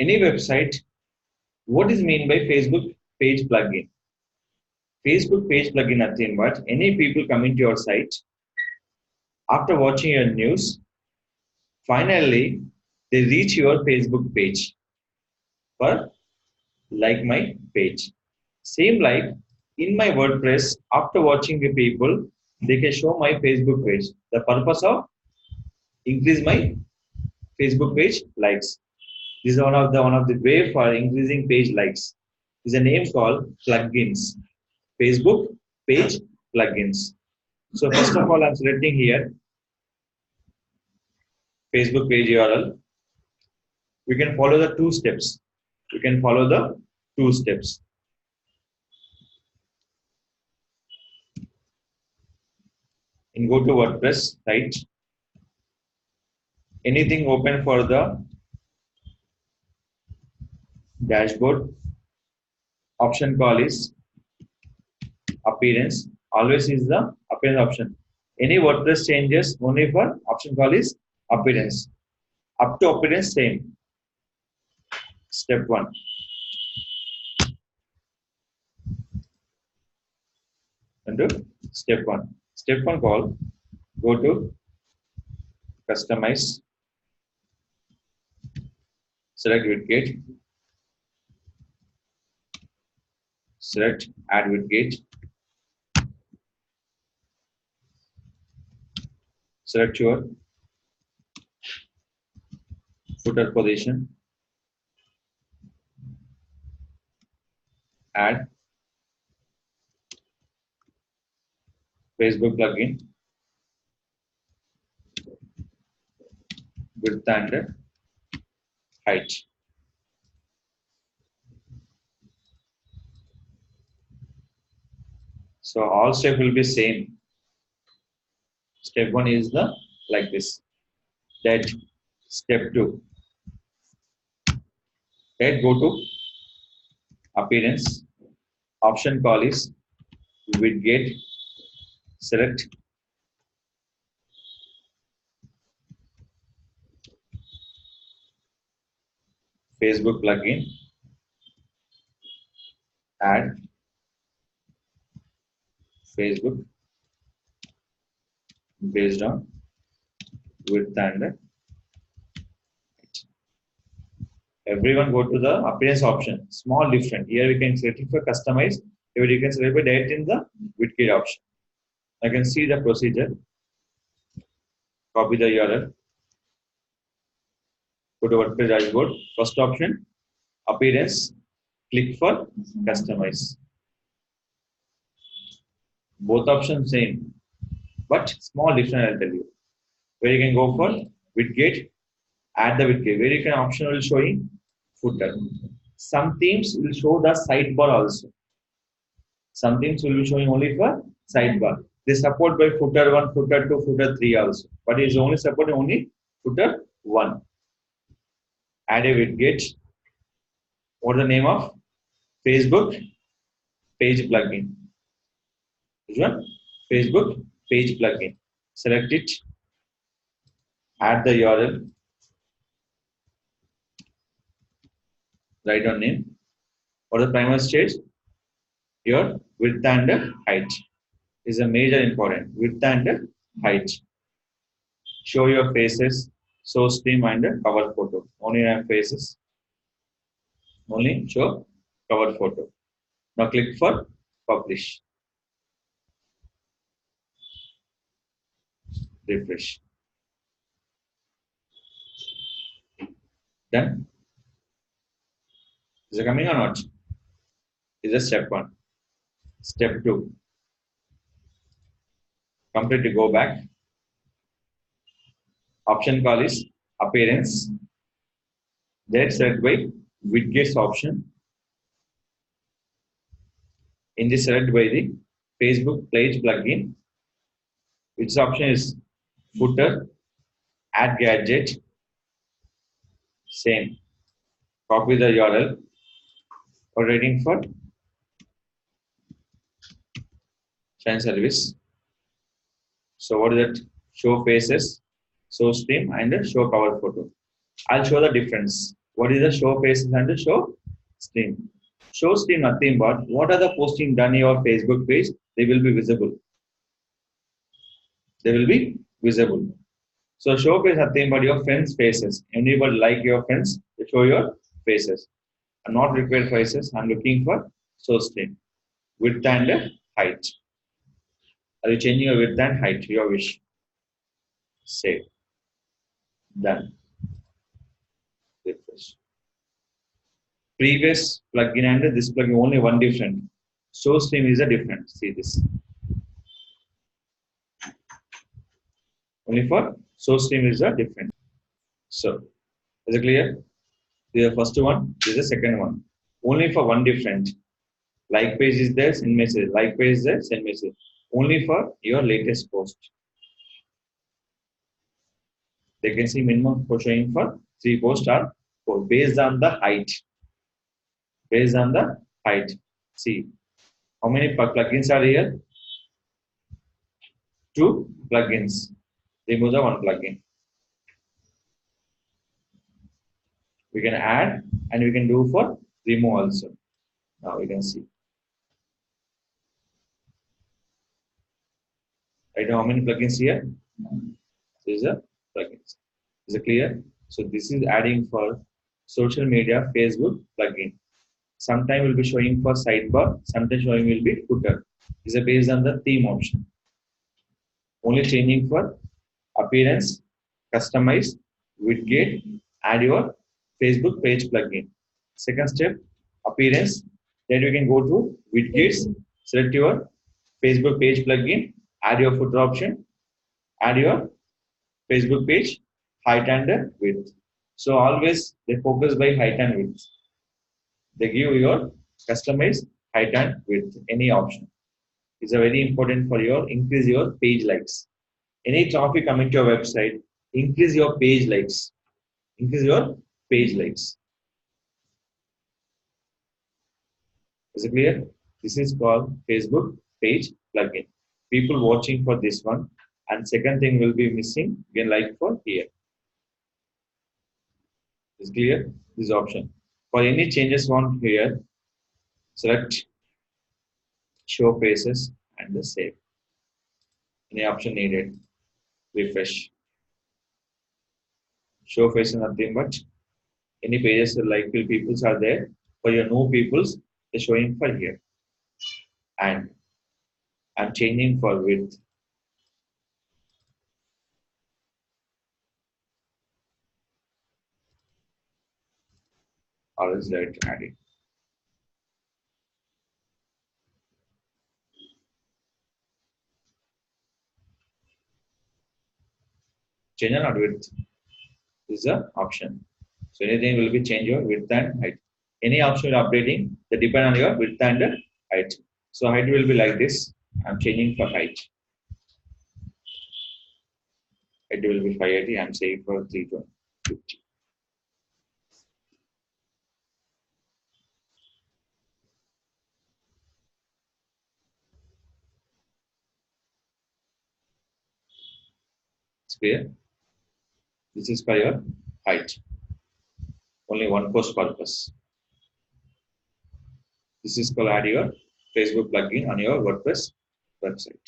any website, what is mean by Facebook page plugin? Facebook page plugin nothing but any people coming to your site after watching your news, finally they reach your Facebook page for like my page. Same like in my WordPress, after watching the people, they can show my Facebook page. The purpose of increase my Facebook page likes. This is one of the way for increasing page likes. Is a name called plugins. Facebook page plugins. So first of all, I'm selecting here Facebook page URL. We can follow the two steps. We can follow the two steps. And go to WordPress site. Anything open for the dashboard. Option call is appearance. Always is the appearance option. Any WordPress changes only for option call is appearance. Up to appearance same. Step 1. Undo step 1. Step 1 call. Go to customize. Select widget. Select add widget. Select your footer position. Add Facebook plugin. Width and height. So all steps will be same. Step 1 is the like this. That step 2. That go to appearance. Option call is widget. Select Facebook plugin. Add Facebook based on width and height. Everyone go to the appearance option. Small different. Here we can select it for customize. Here you can select by date in the widget option. I can see the procedure. Copy the URL. Go to WordPress dashboard. First option, appearance. Click for customize. Both options same, but small difference I'll tell you. Where you can go for widget, add the widget. Where you can option will showing footer. Some themes will show the sidebar also. Some themes will be showing only for sidebar. They support by footer 1, footer 2, footer 3 also. But it is only supporting only footer 1. Add a widget. What is the name of? Facebook page plugin. Which one? Facebook page plugin. Select it. Add the URL. Write down name. What is the primary stage? Your width and height is a major important. Width and height. Show your faces, source stream and cover photo. Only have faces. Only show cover photo. Now click for publish. Refresh. Done. Is it coming or not? Is a step 1. Step 2. Completely go back. Option call is appearance. That's select by widgets option. In this select by the Facebook page plugin. Which option is footer, add gadget. Same. Copy the URL. Or waiting for shine service. So what is that? Show faces, show stream, and show cover photo. I'll show the difference. What is the show faces and the show stream? Show stream nothing but what are the posting done in your Facebook page? They will be visible. They will be visible. So show face nothing but your friends' faces. Anybody like your friends, they show your faces. And not required faces. I'm looking for show stream. Width and height. Are you changing your width and height? Your wish. Save. Done. Refresh. Previous plugin and this plugin only one different. Show stream is a different. See this. Only for source stream is a different. So is it clear? This is the first one, this is the second one. Only for one different. Like page is there, send message. Like page is there, send message. Only for your latest post. They can see minimum for showing for 3 posts or 4 based on the height. Based on the height. See how many plugins are here? 2 plugins. Remove the one plugin. We can add and we can do for remove also. Now we can see. Right now, how many plugins here? These are plugins. Is it clear? So this is adding for social media Facebook plugin. Sometime will be showing for sidebar, sometimes showing will be footer. This is based on the theme option. Only changing for appearance, customize, widget, add your Facebook page plugin. Second step, appearance. Then you can go to widgets, select your Facebook page plugin, add your footer option, add your Facebook page, height and width. So always they focus by height and width. They give your customized height and width, any option. It's a very important for your increase your page likes. Any traffic coming to your website, increase your page likes. Increase your page likes. Is it clear? This is called Facebook page plugin. People watching for this one. And second thing will be missing, you can like for here. Is clear? This option. For any changes one here, select show faces and the save. Any option needed. Refresh. Show faces nothing but any pages like peoples are there. For your no peoples, they're showing for here. And I'm changing for width. Or is that adding? Change or not width is the option. So anything will be change your width and height. Any option you're updating, that depend on your width and height. So height will be like this. I'm changing for height. It will be 580. I'm saying for 320. It's clear. This is for your height. Only one post purpose. This is called add your Facebook plugin on your WordPress website.